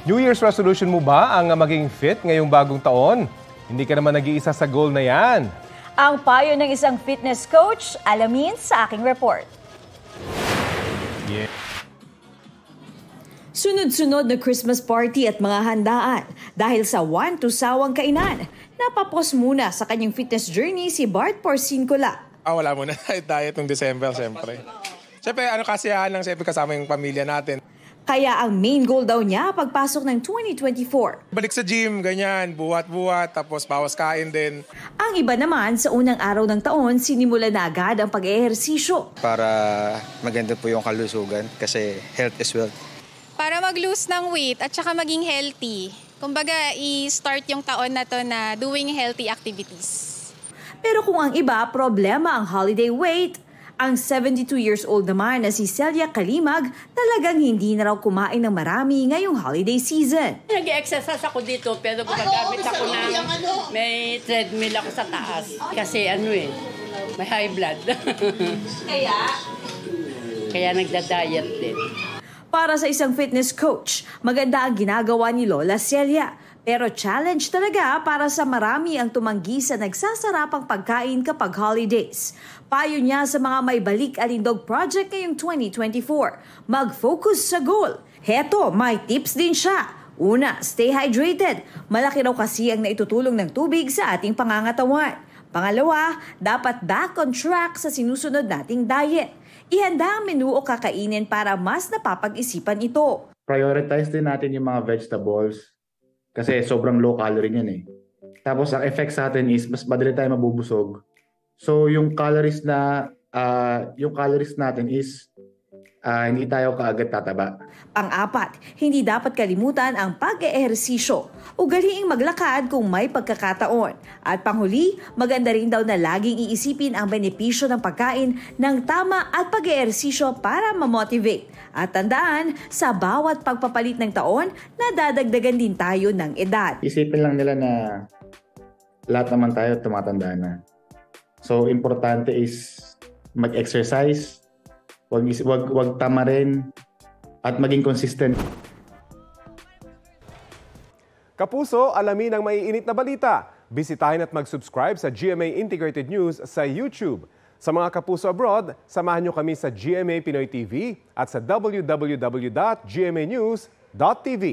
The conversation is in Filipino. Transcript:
New Year's resolution mo ba ang maging fit ngayong bagong taon? Hindi ka naman nag-iisa sa goal na yan. Ang payo ng isang fitness coach, alamin sa aking report. Sunod-sunod na Christmas party at mga handaan dahil sa one-to-sawang kainan. Napapos muna sa kanyang fitness journey si Bart Porcincula. Wala muna diet ng December, siyempre. Siyempre, kasiyahan lang siyempre kasama yung pamilya natin. Kaya ang main goal daw niya pagpasok ng 2024. Balik sa gym, ganyan, buhat-buhat, tapos bawas kain din. Ang iba naman, sa unang araw ng taon, sinimula na agad ang pag-ehersisyo. Para maganda po yung kalusugan kasi health is wealth. Para mag-lose ng weight at saka maging healthy. Kumbaga, i-start yung taon na to na doing healthy activities. Pero kung ang iba, problema ang holiday weight, ang 72 years old naman na si Celia Kalimag talagang hindi na raw kumain ng marami ngayong holiday season. Nag-exercise ako dito pero gumagamit ako ng may treadmill ako sa taas. Kasi may high blood. Kaya nagda-diet din. Para sa isang fitness coach, maganda ang ginagawa ni Lola Celia. Pero challenge talaga para sa marami ang tumanggi sa nagsasarapang pagkain kapag holidays. Payo niya sa mga may balik alindog project ngayong 2024, mag-focus sa goal. Heto, may tips din siya. Una, stay hydrated. Malaki raw kasi ang naitutulong ng tubig sa ating pangangatawan. Pangalawa, dapat back on track sa sinusunod nating diet. Ihanda ang menu o kakainin para mas napapag-isipan ito. Prioritize din natin yung mga vegetables kasi sobrang low calorie yan eh. Tapos ang effect sa atin is mas madali tayo mabubusog. So yung calories natin is hindi tayo kaagad tataba. Pang-apat, hindi dapat kalimutan ang pag-eehersisyo. Ugaliing maglakad kung may pagkakataon. At panghuli, maganda rin daw na laging iisipin ang benepisyo ng pagkain ng tama at pag-eehersisyo para ma-motivate. At tandaan, sa bawat pagpapalit ng taon, nadadagdagan din tayo ng edad. Isipin lang nila na lahat naman tayo tumatanda na. So, importante is mag-exercise, wag tama rin, at maging consistent. Kapuso, alamin ang maiinit na balita. Bisitahin at mag-subscribe sa GMA Integrated News sa YouTube. Sa mga kapuso abroad, samahan nyo kami sa GMA Pinoy TV at sa www.gmanews.tv.